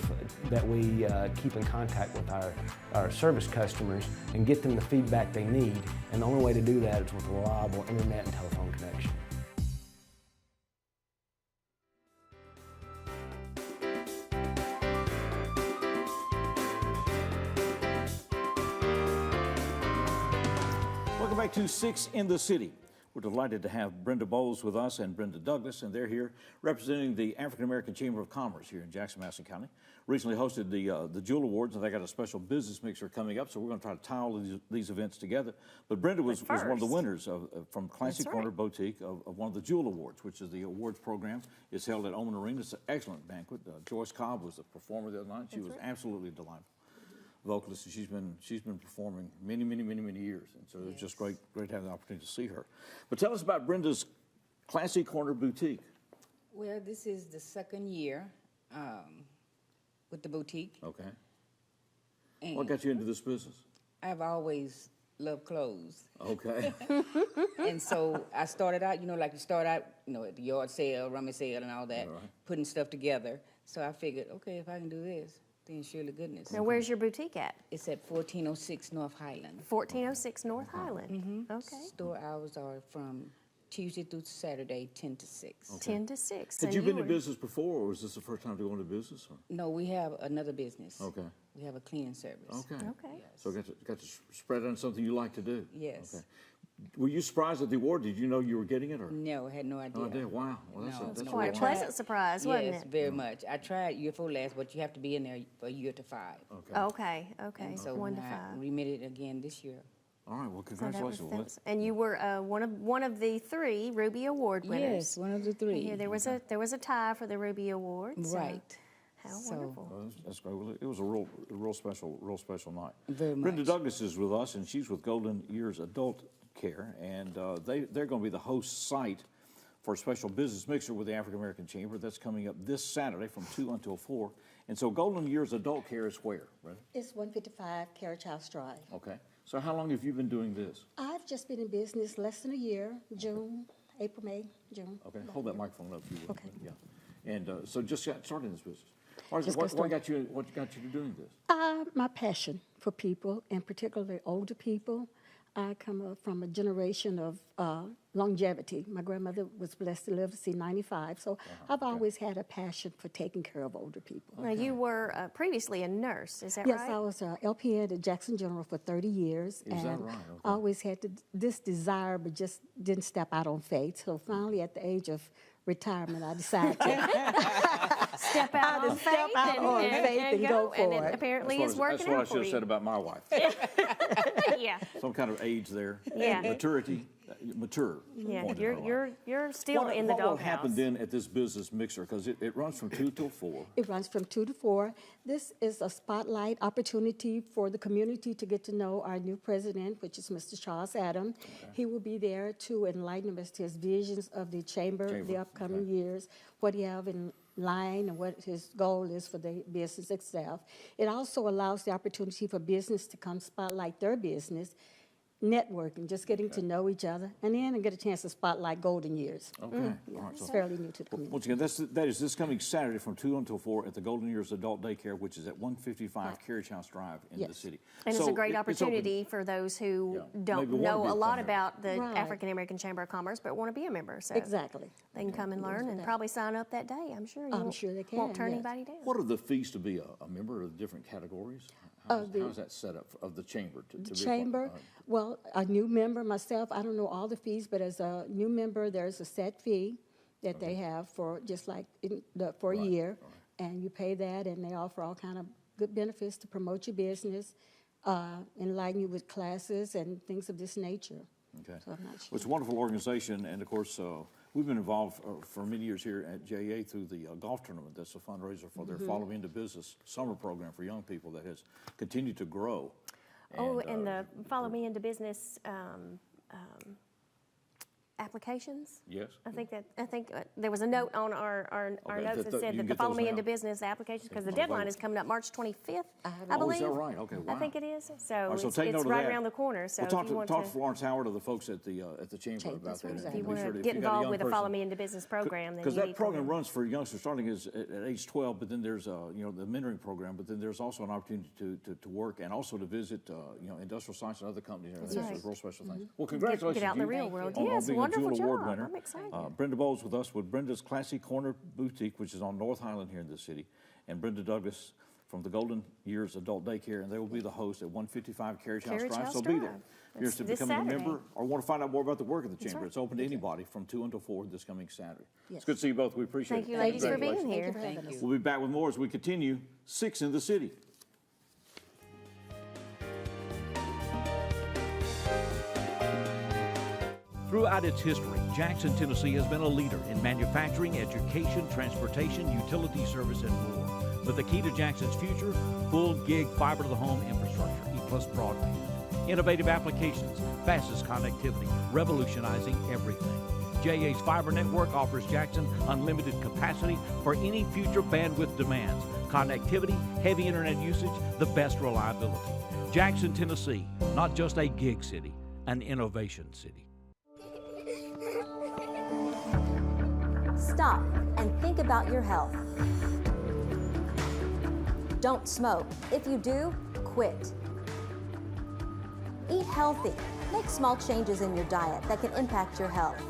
that we keep in contact with our service customers and get them the feedback they need, and the only way to do that is with a reliable internet and telephone connection. Welcome back to 6 in the City. We're delighted to have Brenda Bowles with us and Brenda Douglas, and they're here representing the African American Chamber of Commerce here in Jackson-Madison County. Recently hosted the Jewel Awards, and they got a special business mixer coming up, so we're going to try to tie all of these events together. But Brenda was one of the winners from Classic Corner Boutique of one of the Jewel Awards, which is the awards program. It's held at Oman Arena. It's an excellent banquet. Joyce Cobb was the performer the other night. She was absolutely delightful. Vocalist, and she's been performing many years, and so it's just great to have the opportunity to see her. But tell us about Brenda's Classy Corner Boutique. Well, this is the second year with the boutique. Okay. And what got you into this business? I've always loved clothes. Okay. And so I started out, like you start out, at the yard sale, rummage sale, and all that, putting stuff together. So I figured, okay, if I can do this, then surely goodness. Now, where's your boutique at? It's at 1406 North Highland. 1406 North Highland. Mm-hmm. Okay. Store hours are from Tuesday through Saturday, 10 to 6. Okay. 10 to 6. Had you been in business before, or was this the first time to go into business? Or? No, we have another business. Okay. We have a cleaning service. Okay. Okay. Yes. So got to spread on something you like to do. Yes. Okay. Were you surprised at the award? Did you know you were getting it? Or? No, I had no idea. No idea. Wow. Well, that's quite a pleasant surprise, wasn't it? Yes, very much. I tried year 4 last, but you have to be in there for a year to 5. Okay. Okay. And so 1 to 5. I remitted again this year. All right. Well, congratulations. And you were one of the 3 Ruby Award winners. Yes, one of the 3. Here, there was a tie for the Ruby Award. Right. How wonderful. Well, that's great. Well, it was a real special night. Very much. Brenda Douglas is with us, and she's with Golden Years Adult Care, and they're going to be the host site for a special business mixer with the African American Chamber. That's coming up this Saturday from 2 until 4. And so Golden Years Adult Care is where, Brenda? It's 155 Carriage House Drive. Okay. So how long have you been doing this? I've just been in business less than a year, April, May, June. Okay. Hold that microphone up, if you would. Okay. Yeah. And so just got started in this business. What got you to doing this? My passion for people, and particularly older people. I come up from a generation of longevity. My grandmother was blessed to live to see 95, so I've always had a passion for taking care of older people. Now, you were previously a nurse, is that right? Yes, I was LPN at Jackson General for 30 years. Is that right? Okay. I always had this desire, but just didn't step out on faith. So finally, at the age of retirement, I decided to step out on faith and go for it. Apparently, it's working out for you. That's what I should have said about my wife. Yeah. Some kind of age there. Yeah. Mature. Yeah, you're still in the doghouse. What will happen then at this business mixer? Because it runs from 2 till 4. It runs from 2 to 4. This is a spotlight opportunity for the community to get to know our new president, which is Mr. Charles Adam. Okay. He will be there to enlighten us to his visions of the chamber. The upcoming years, what he have in line and what his goal is for the business itself. It also allows the opportunity for business to come spotlight their business, networking, just getting to know each other, and then I get a chance to spotlight Golden Years. Okay. All right, it's fairly new to the community. Once again, that is this coming Saturday from 2 until 4 at the Golden Years Adult Daycare, which is at 155 Carriage House Drive in the city. And it's a great opportunity for those who don't know a lot about the African American Chamber of Commerce but want to be a member. So exactly. They can come and learn and probably sign up that day. I'm sure they can. Won't turn anybody down. What are the fees to be a member of the different categories? How's that set up of the chamber? The chamber, well, a new member myself, I don't know all the fees, but as a new member, there's a set fee that they have for just like for a year, and you pay that, and they offer all kind of good benefits to promote your business. enlighten you with classes and things of this nature. Okay. So I'm not Well, it's a wonderful organization, and of course, we've been involved for many years here at JA through the golf tournament. That's a fundraiser for their Follow Me Into Business summer program for young people that has continued to grow. And the Follow Me Into Business applications. Yes. I think there was a note on our notes that said that the Follow Me Into Business applications, because the deadline is coming up March 25th, I believe. Is that right? Okay, wow. I think it is. So Right, so it's take note of right that. around the corner. So We'll if you want talk to, to Florence Howard or the folks at the chamber about that. if you want to get involved with the Follow Me Into Business program, then because you that need program to. runs for youngsters starting at age 12, but then there's the mentoring program, but then there's also an opportunity to work and also to visit industrial science and other companies and That's real special things. Well, Get congratulations out in the to you real world. on Yes, being a wonderful Jewel Award job. winner. I'm excited. Brenda Bowles with us with Brenda's Classy Corner Boutique, which is on North Highland here in the city, and Brenda Douglas from the Golden Years Adult Daycare, and they will be the host at 155 Carriage House Drive. So be there. If you're interested in this becoming a Saturday. member or want to find out more about the work of the chamber, right. it's open to anybody from 2 until 4 this coming Saturday. Yes. It's good to see you both. We appreciate Thank it. you, ladies, for being Congratulations. here. Thank you. We'll be back with more as we continue 6 in the City. Throughout its history, Jackson, Tennessee has been a leader in manufacturing, education, transportation, utility service, and more. But the key to Jackson's future, full gig fiber to the home infrastructure, EPlus broadband. Innovative applications, fastest connectivity, revolutionizing everything. JA's fiber network offers Jackson unlimited capacity for any future bandwidth demands. Connectivity, heavy internet usage, the best reliability. Jackson, Tennessee, not just a gig city, an innovation city. Stop and think about your health. Don't smoke. If you do, quit. Eat healthy. Make small changes in your diet that can impact your health.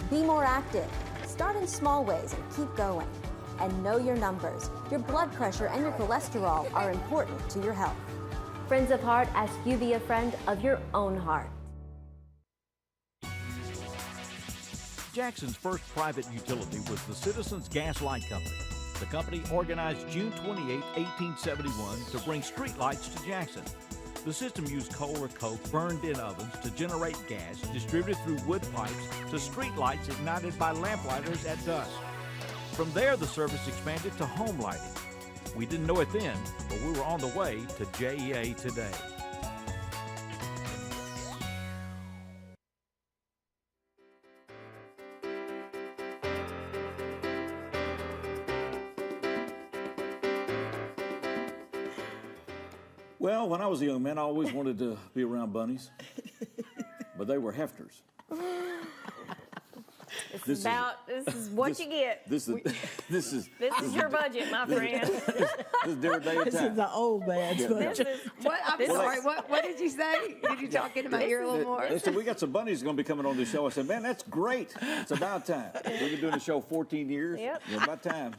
Be more active. Start in small ways and keep going. And know your numbers. Your blood pressure and your cholesterol are important to your health. Friends of Heart ask you be a friend of your own heart. Jackson's first private utility was the Citizens Gas Light Company. The company organized June 28, 1871 to bring streetlights to Jackson. The system used coal or coke burned in ovens to generate gas distributed through wood pipes to streetlights ignited by lamplighters at dusk. From there, the service expanded to home lighting. We didn't know it then, but we were on the way to JEA today. Well, when I was a young man, I always wanted to be around bunnies, but they were Hefners. This is what you get. This is your budget, my friend. This is their day of This time. is the old man's budget. What? I'm sorry. What did you say? Did you talk into my ear a little more? They said, we got some bunnies going to be coming on the show. I said, man, that's great. It's about time. We've been doing the show 14 years. Yep. It's about time.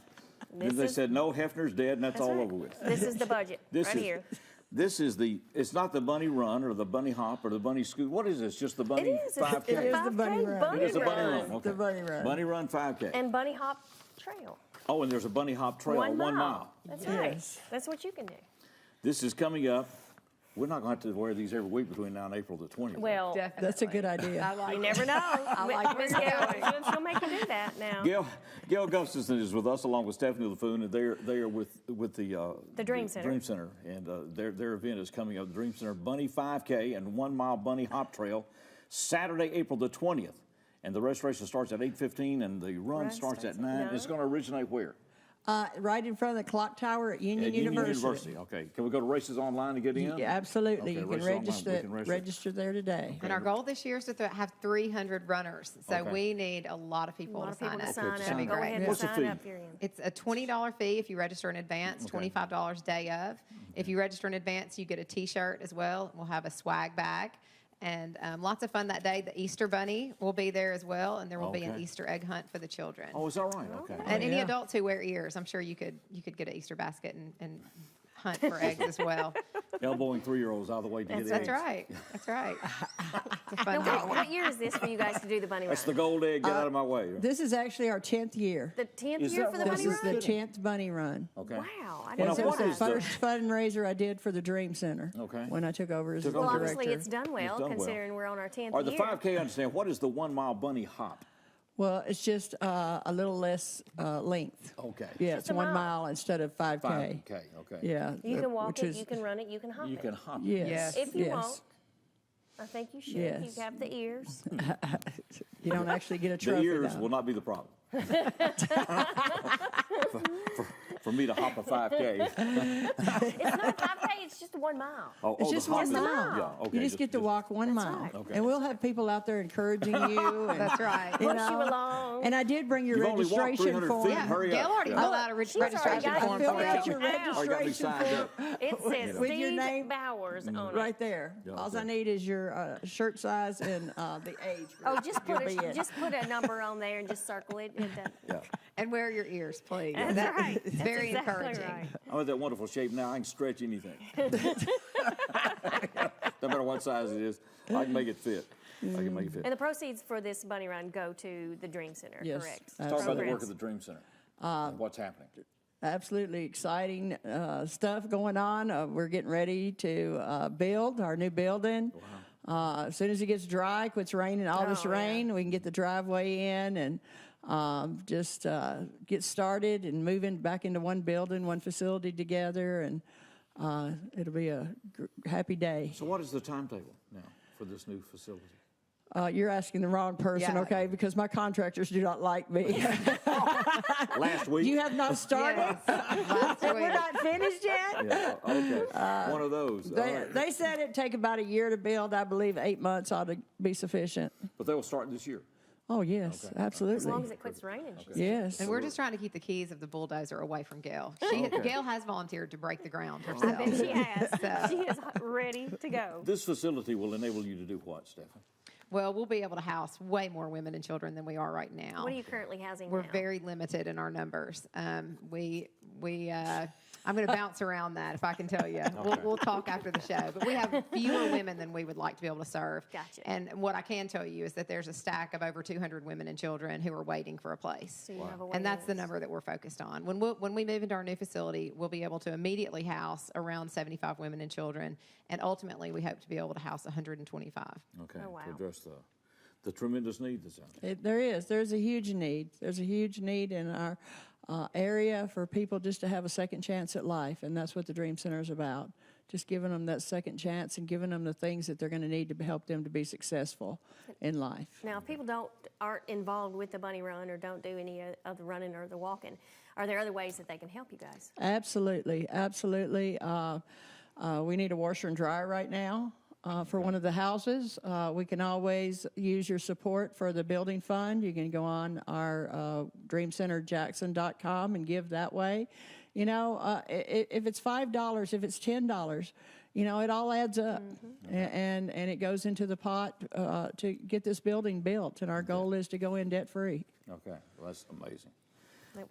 Then they said, no, Hefner's dead, and that's all over with. This is the budget here. This is it's not the bunny run or the bunny hop or the bunny scoot. What is this? Just the bunny 5K? It is the bunny run. It is a bunny run. Okay. The bunny run. Bunny run 5K. And bunny hop trail. Oh, and there's a bunny hop trail, 1 mile. That's right. That's what you can do. This is coming up. We're not going to have to wear these every week between now and April the 20th. Well, that's a good idea. You never know. I like Miss Gail, she'll make you do that now. Gail Gustafson is with us along with Stephanie LaFoon, and they are with the Dream Center. Dream Center, and their event is coming up. The Dream Center Bunny 5K and 1 mile bunny hop trail, Saturday, April the 20th, and the registration starts at 8:15 and the run starts at 9. It's going to originate where? Right in front of the clock tower at Union University. Okay. Can we go to races online to get in? Yeah, absolutely. Okay, You can register there today. And our goal this year is to have 300 runners. So Okay. we need a lot of people to sign up. That'd be Go great. ahead and What's the sign fee? up, Furion. It's a $20 fee if you register in advance, $25 day of. If you register in advance, you get a T-shirt as well. We'll have a swag bag. And lots of fun that day. The Easter Bunny will be there as well, and there will be an Okay. Easter egg hunt for the children. Oh, is that right? Okay. And any adults who wear ears, I'm sure you could get an Easter basket and hunt for eggs as well. elbowing 3-year-olds out of the way to get eggs. That's right. That's right. It's a fun Now, day. what year is this for you guys to do the bunny run? That's the gold egg. Get out of my way. This is actually our 10th year. The 10th Is year that for the right? bunny This is run? the 10th bunny run. Okay. Wow, I Well, didn't now, This know was what the is the- first fundraiser I did for the Dream Center. Okay. When I took over as Took the over. Well, director. obviously it's done well, It's done well. considering we're on our 10th All right, the year. 5K, I understand. What is the 1 mile bunny hop? Well, it's just a little less length. Okay. Yeah, Just it's a 1 mile. mile instead of 5K. 5K, okay. Yeah. You can walk which it, is- you can run it, you can hop You it. can hop. Yes. If you yes. won't, I think you should. Yes. You have the ears. You don't actually get a The trophy. ears though. will not be the problem. for me to hop a 5K. It's not 5K, it's just 1 mile. Oh, It's the just hop 1 is- mile. Yeah, okay. You just get to walk 1 mile. right. Okay. And we'll have people out there encouraging you. And, That's right. you Push know, you along. And I did bring your You've only walked registration 300 form. feet. Yeah, Hurry Gail up. already Yeah. filled out a She's already registration got it form filled for out you. your Already got me registration signed form. up. It says With your Steve name Bowers on it. right there. Yeah, All okay. I need is your shirt size and the age. Oh, just You'll put be in. just put a number on there and just circle it. And Yeah. And wear your ears, please. That's right. It's That's very exactly encouraging. right. I'm in that wonderful shape now. I can stretch anything. No matter what size it is, I can make it fit. I can make it fit. And the proceeds for this bunny run go to the Dream Center, Yes, correct? Talk about the work Programs. of the Dream Center. And what's happening? Absolutely exciting stuff going on. We're getting ready to build our new building. As soon as it gets dry, quits raining, all this Oh, yeah. rain, we can get the driveway in and just get started and move back into one building, one facility together, and it'll be a happy day. So what is the timetable now for this new facility? You're asking the wrong person, Yeah. okay? Because my contractors do not like me. Last week? You have not started? Last We're week. not finished yet? Yeah, okay. One of those. All They, right. they said it'd take about a year to build. I believe 8 months ought to be sufficient. But they will start this year. Oh, yes, Okay. absolutely. As long as it quits raining. she said. Yes. And we're just trying to keep the keys of the bulldozer away from Gail. Gail has volunteered to break the ground I herself. bet she has. So- She is ready to go. This facility will enable you to do what, Stefan? Well, we'll be able to house way more women and children than we are right now. What are you currently housing We're now? very limited in our numbers. I'm going to bounce around that if I can tell you. We'll talk after the show. But we have fewer women than we would like to be able to serve. Gotcha. And what I can tell you is that there's a stack of over 200 women and children who are waiting for a place. So you have a And that's the waiting number that we're focused on. When we move into our new facility, we'll be able to immediately house around 75 women and children. And ultimately, we hope to be able to house 125. Okay, Oh, wow. to address the tremendous need that's out there. There is. There's a huge need. There's a huge need in our area for people just to have a second chance at life, and that's what the Dream Center is about. Just giving them that second chance and giving them the things that they're going to need to help them to be successful in life. Now, if people aren't involved with the bunny run or don't do any of the running or the walking, are there other ways that they can help you guys? Absolutely, absolutely. We need a washer and dryer right now for one of the houses. We can always use your support for the building fund. You can go on our dreamcenterjackson.com and give that way. You know, if it's $5, if it's $10, you know, it all adds up, and it goes into the pot to get this building built. And our goal is to go in debt free. Okay, well, that's amazing.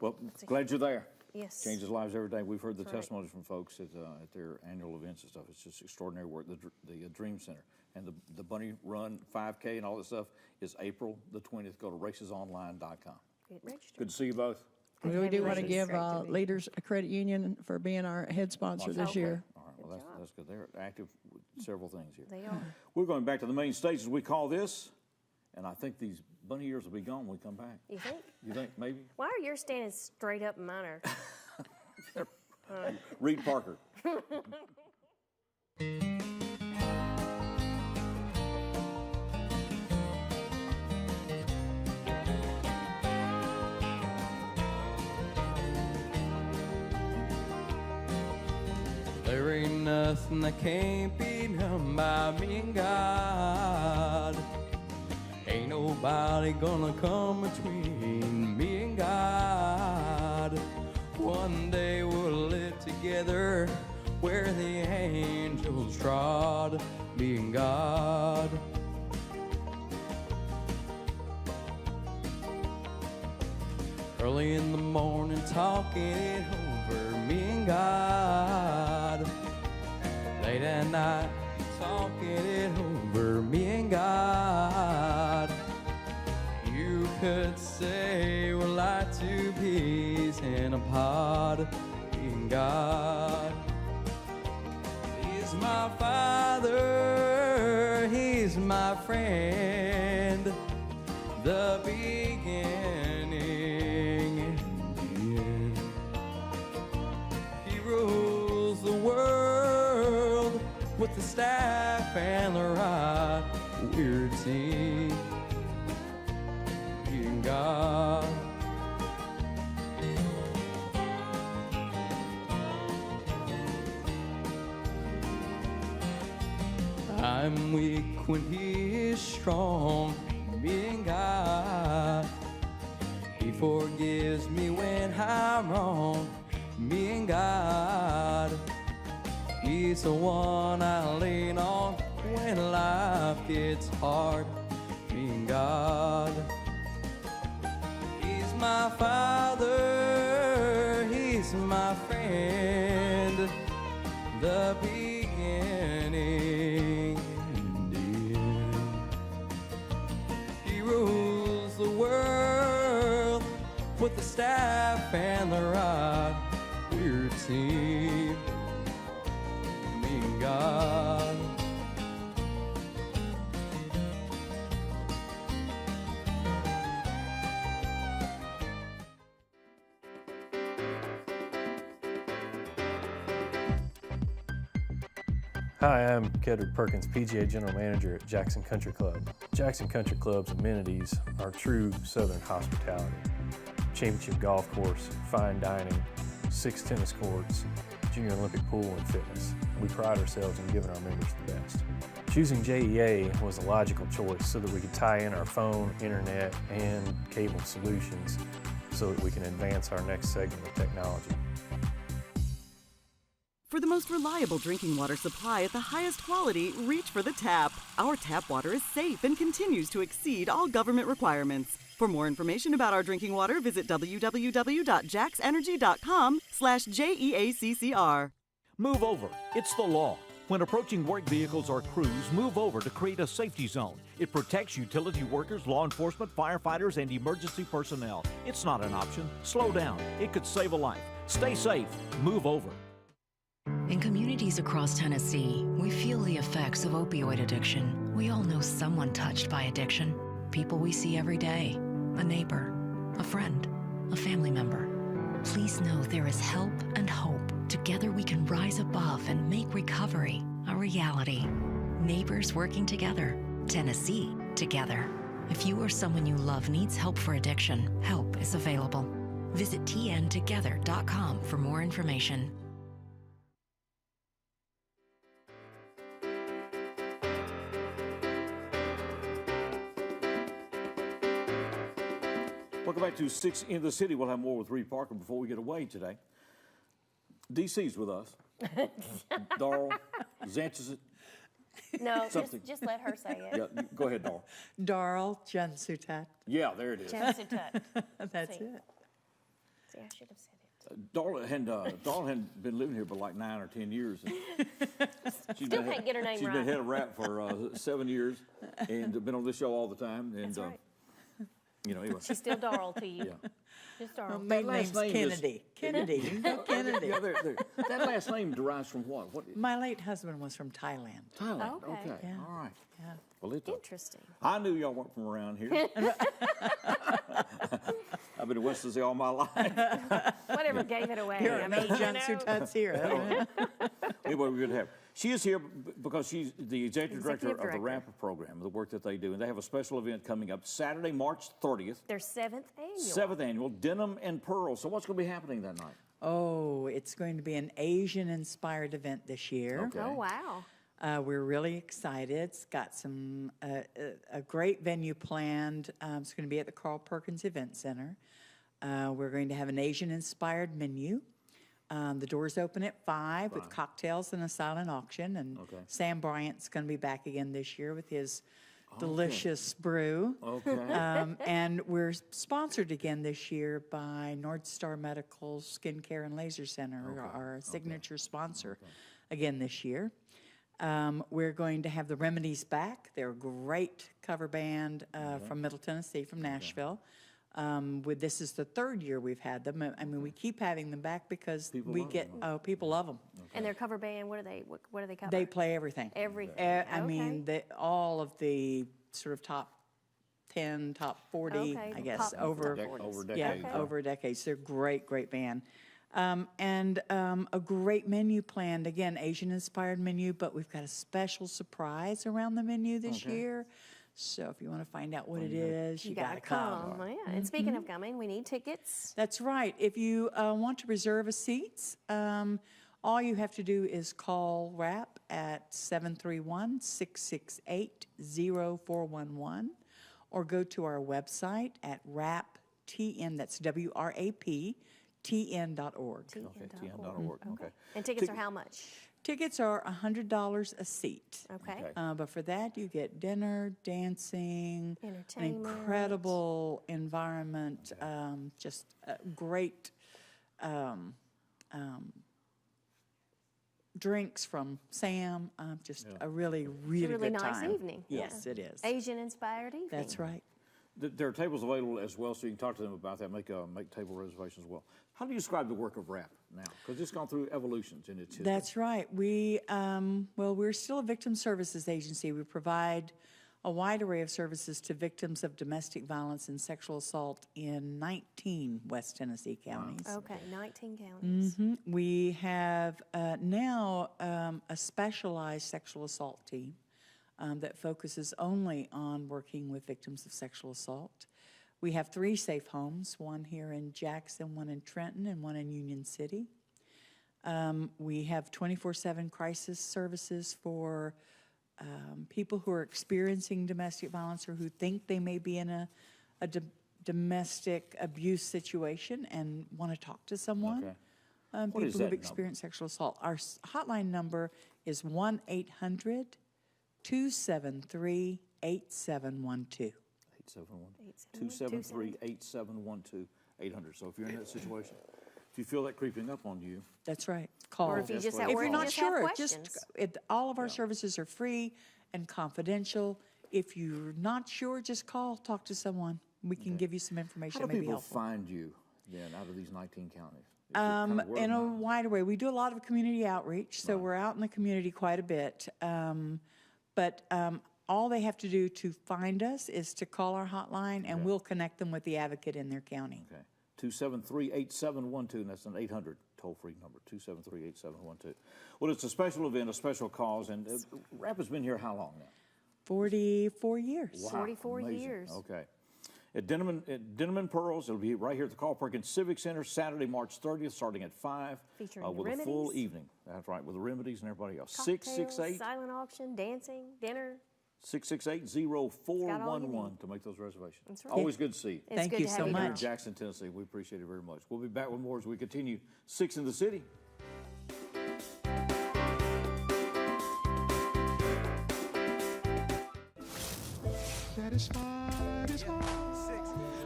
Well, glad you're there. Yes. Changes lives every day. We've heard the That's right. testimonies from folks at their annual events and stuff. It's just extraordinary work. The Dream Center and the Bunny Run 5K and all that stuff is April the 20th. Go to racesonline.com. Get registered. Good to see you both. We do want to It's give great to be. Leaders Credit Union for being our head sponsor this Okay. year. All right, well, that's good. They're active with several things here. They are. We're going back to the main stage, as we call this, and I think these bunny ears will be gone when we come back. You think? You think maybe? Why are yours standing straight up and mine are? Reed Parker. There ain't nothing that can't be done by me and God. Ain't nobody gonna come between me and God. One day we'll live together where the angels trod, me and God. Early in the morning talking it over, me and God. late at night, talking it over, me and God. You could say we're like two peas in a pod, me and God. He's my father, he's my friend, the beginning and the end. He rules the world with the staff and the rod. We're a team, he and God. I'm weak when he is strong, me and God. He forgives me when I'm wrong, me and God. He's the one I lean on when life gets hard, me and God. He's my father, he's my friend, the beginning and the end. He rules the world with the staff and the rod. We're a team, me and God. Hi, I'm Kedrick Perkins, PGA General Manager at Jackson Country Club. Jackson Country Club's amenities are true Southern hospitality. Championship golf course, fine dining, 6 tennis courts, junior Olympic pool and fitness. We pride ourselves in giving our members the best. Choosing JEA was a logical choice so that we could tie in our phone, internet, and cable solutions so that we can advance our next segment of technology. For the most reliable drinking water supply at the highest quality, reach for the tap. Our tap water is safe and continues to exceed all government requirements. For more information about our drinking water, visit www.jaxenergy.com/JEACCR. Move over. It's the law. When approaching work vehicles or crews, move over to create a safety zone. It protects utility workers, law enforcement, firefighters, and emergency personnel. It's not an option. Slow down. It could save a life. Stay safe. Move over. In communities across Tennessee, we feel the effects of opioid addiction. We all know someone touched by addiction. People we see every day, a neighbor, a friend, a family member. Please know there is help and hope. Together we can rise above and make recovery a reality. Neighbors working together, Tennessee together. If you or someone you love needs help for addiction, help is available. Visit tntogether.com for more information. Welcome back to 6 in the City. We'll have more with Reed Parker before we get away today. DC's with us. Darl Zanchis. No, just let her say it. Yeah, go ahead, Darl. Darl Jansutat. Yeah, there it is. Jansutat. That's See. it. See, I should have said it. Darl hadn't been living here for like 9 or 10 years. Still can't get her name She's right. been head of rap for 7 years and been on this show all the time. And, That's right. You know, anyway. She's still Darl to you. Yeah. Just Darl. Well, my name's Kennedy. Kennedy. You can go Kennedy. Yeah, there. That last name derives from what? My late husband was from Thailand. Thailand. Okay. Okay. All right. Yeah. Well, Interesting. I knew y'all weren't from around here. I've been in West Tennessee all my life. Whatever gave it away. Here, I no mean, Jansutats here. Anyway, we're going to have. She is here because she's the executive director of the RAMP program, the work that they do. And they have a special event coming up Saturday, March 30th. Their 7th annual. 7th annual, Denim and Pearl. So what's going to be happening that night? Oh, it's going to be an Asian-inspired event this year. Okay. Oh, wow. We're really excited. It's got some a great venue planned. It's going to be at the Carl Perkins Event Center. We're going to have an Asian-inspired menu. The doors open at 5 with cocktails and a silent auction. And Sam Bryant's going to be back again this year with his delicious brew. Okay. And we're sponsored again this year by North Star Medical Skincare and Laser Center, our signature sponsor. again this year. We're going to have the Remedies back. They're a great cover band from Middle Tennessee, from Nashville. This is the third year we've had them. I mean, we keep having them back because people love them. And their cover band, what do they cover? They play everything. Everything. I mean, all of the sort of top 10, top 40, I guess, over decades. They're great band. And a great menu planned. Again, Asian-inspired menu, but we've got a special surprise around the menu this year. So if you want to find out what it is, you got to come. Yeah. And speaking of coming, we need tickets. That's right. If you want to reserve a seat, all you have to do is call RAP at 731-668-0411 or go to our website at raptn, that's WRAP, tn.org. TN.org. Okay. And tickets are how much? Tickets are $100 a seat. Okay. But for that, you get dinner, dancing, an entertainment, incredible environment, just a great drinks from Sam. Just a really good nice time. evening. Yes, it is. Asian-inspired evening. That's right. There are tables available as well, so you can talk to them about that, make table reservations as well. How do you describe the work of RAP now? Because it's gone through evolutions in its history. That's right. We're still a victim services agency. We provide a wide array of services to victims of domestic violence and sexual assault in 19 West Tennessee counties. Okay, 19 counties. We have now a specialized sexual assault team that focuses only on working with victims of sexual assault. We have 3 safe homes, one here in Jackson, one in Trenton, and one in Union City. We have 24/7 crisis services for people who are experiencing domestic violence or who think they may be in a domestic abuse situation and want to talk to someone. Okay. People who've experienced sexual assault. Our hotline number is 1-800-273-8712. 273-8712, 800. So if you're in that situation, if you feel that creeping up on you, that's right. Call. Or if you just have, if you're not sure, all of our Yeah. services are free and confidential. If you're not sure, just call, talk to someone. We can give you some information how that do may be people helpful. find you then out of these 19 counties? In a wide array. We do a lot of community outreach, so we're out in the community quite a bit. But all they have to do to find us is to call our hotline, and we'll connect them with the advocate in their county. Okay. 273-8712, and that's an 800 toll-free number, 273-8712. Well, it's a special event, a special cause, and RAP has been here how long now? 44 years. Wow, 44 amazing. years. Okay. At Denim and Pearls, it'll be right here at the Carl Perkins Civic Center, Saturday, March 30th, starting at 5. Featuring with Remedies. a full evening. That's right, with the Remedies and everybody else. Cocktails, 668 silent auction, dancing, dinner. 668-0411 to make those reservations. That's right. Always good to see you. It's Thank good you to have so you Here in much. Jackson, Tennessee. We appreciate it very much. We'll be back with more as we continue 6 in the City. Satisfied is hard.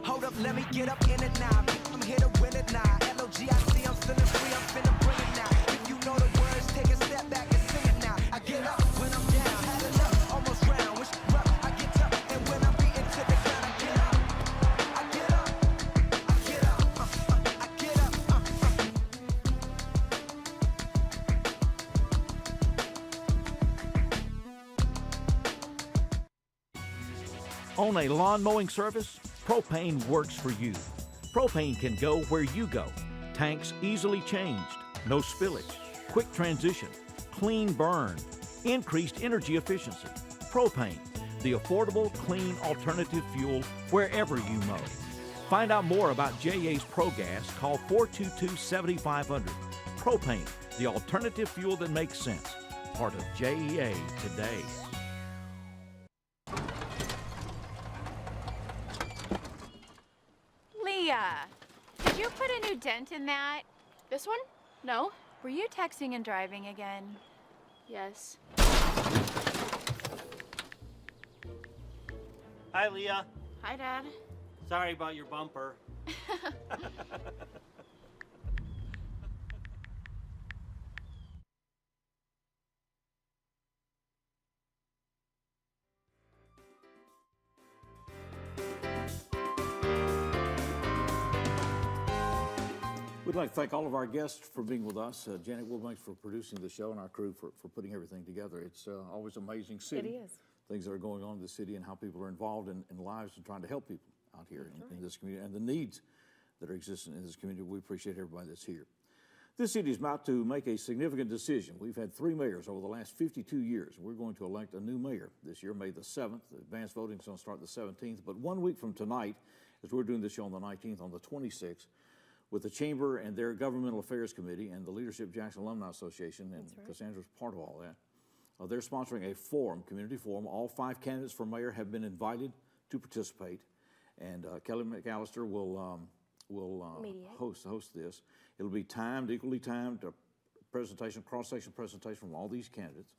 Hold up, let me get up in it now. I'm here to win it now. L-O-G-I-C, I'm feeling free, I'm finna bring it now. If you know the words, take a step back and sing it now. I get up when I'm down, had enough, almost drowned. Wish rough, I get up, and when I'm beaten to the ground, I get up. I get up, I get up, I get up, On a lawn mowing service, Propane works for you. Propane can go where you go. Tanks easily changed, no spillage, quick transition, clean burn, increased energy efficiency. Propane, the affordable, clean alternative fuel wherever you mow. Find out more about JA's ProGas. Call 422-7500. Propane, the alternative fuel that makes sense. Part of JEA today. Leah, did you put a new dent in that? This one? No. Were you texting and driving again? Yes. Hi, Leah. Hi, Dad. Sorry about your bumper. We'd like to thank all of our guests for being with us. Janet Wilbanks for producing the show and our crew for putting everything together. It's always an amazing city. It is. Things that are going on in the city and how people are involved in lives and trying to help people out here in this community and the needs that are existing in this community. We appreciate everybody that's here. This city is about to make a significant decision. We've had 3 mayors over the last 52 years. We're going to elect a new mayor this year, May the 7th. The advanced voting is going to start the 17th. But 1 week from tonight, as we're doing this show on the 19th, on the 26th, with the Chamber and their Governmental Affairs Committee and the Leadership Jackson Alumni Association, and Cassandra's part of all that, they're sponsoring a forum, community forum. All 5 candidates for mayor have been invited to participate, and Kelly McAllister will host this. It'll be equally timed, presentation, cross-section presentation from all these candidates,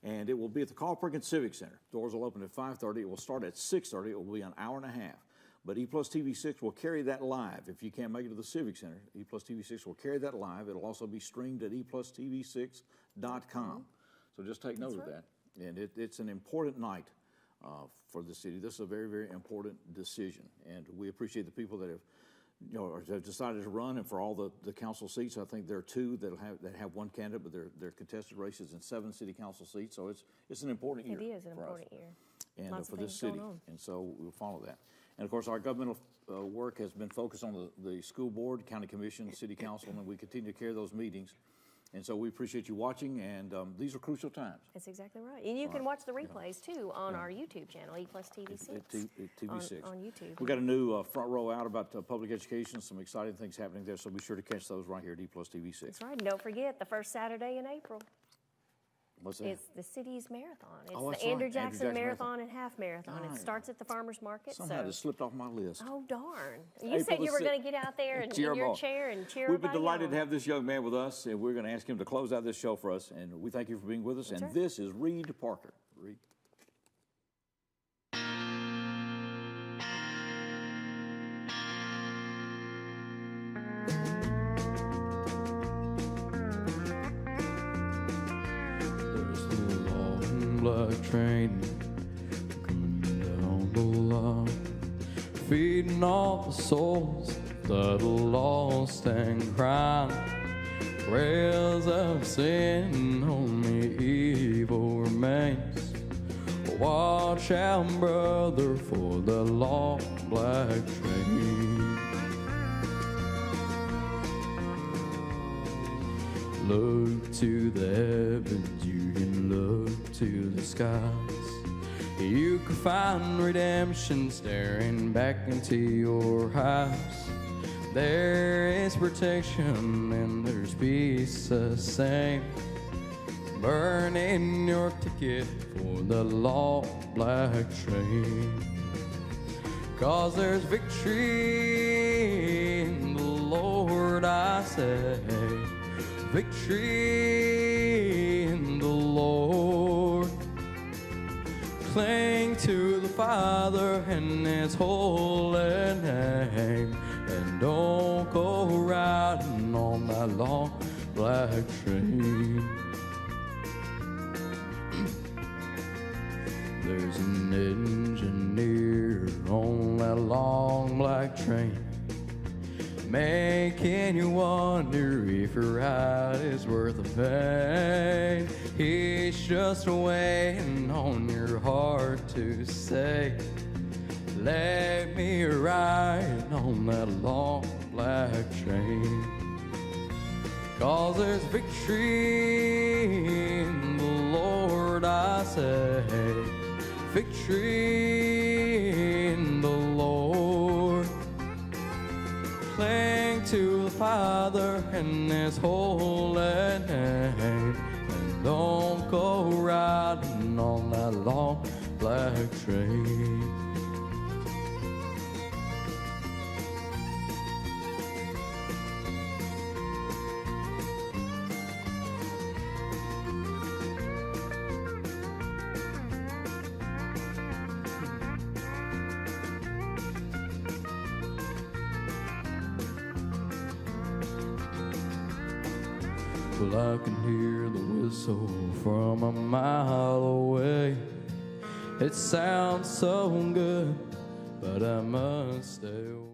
and it will be at the Carl Perkins Civic Center. Doors will open at 5:30. It will start at 6:30. It will be an hour and a half. But EPlus TV6 will carry that live. If you can't make it to the Civic Center, EPlus TV6 will carry that live. It'll also be streamed at EPlusTV6.com. So just take note of that. And it's an important night for the city. This is a very, very important decision. And we appreciate the people that have decided to run. And for all the council seats, I think there are 2 that have 1 candidate, but they're contested races in 7 city council seats. So it's an important year. It is an important year. And Lots for of this things city. going on. And so we'll follow that. And of course, our governmental work has been focused on the school board, county commission, city council, and we continue to carry those meetings. And so we appreciate you watching, and these are crucial times. That's exactly right. And you can watch the replays, too, on our YouTube channel, EPlus TV6. TV6. On YouTube. We've got a new front row out about public education, some exciting things happening there, so be sure to catch those right here at EPlus TV6. That's right. And don't forget, the first Saturday in April. What's that? It's the city's marathon. It's Oh, that's the Andrew right. Jackson Marathon and Half Marathon. Right. It starts at the farmer's market. Somehow it slipped off my list. Oh, darn. You April said you the were 6th. going to get out there and Cheer in 'em your on. chair and cheer We've been everybody delighted on. to have this young man with us, and we're going to ask him to close out this show for us. And we thank you for being with us. That's and right. this is Reed Parker. Reed. There's the long black train coming down the line, feeding all the souls that are lost and crying. Prayers of sin, only evil remains. Watch out, brother, for the long black train. Look to the heavens, you can look to the skies. You can find redemption staring back into your eyes. There is protection and there's peace the same. Burning your ticket for the long black train. 'Cause there's victory in the Lord, I say. Victory in the Lord. Cling to the Father and His holy name, and don't go riding on that long black train. There's an engineer on that long black train, making you wonder if your ride is worth the pain. He's just waiting on your heart to say, let me ride on that long black train. 'Cause there's victory in the Lord, I say. Victory in the Lord. Cling to the Father and His holy name, and don't go riding on that long black train. Well, I can hear the whistle from a mile away. It sounds so good, but I must stay away.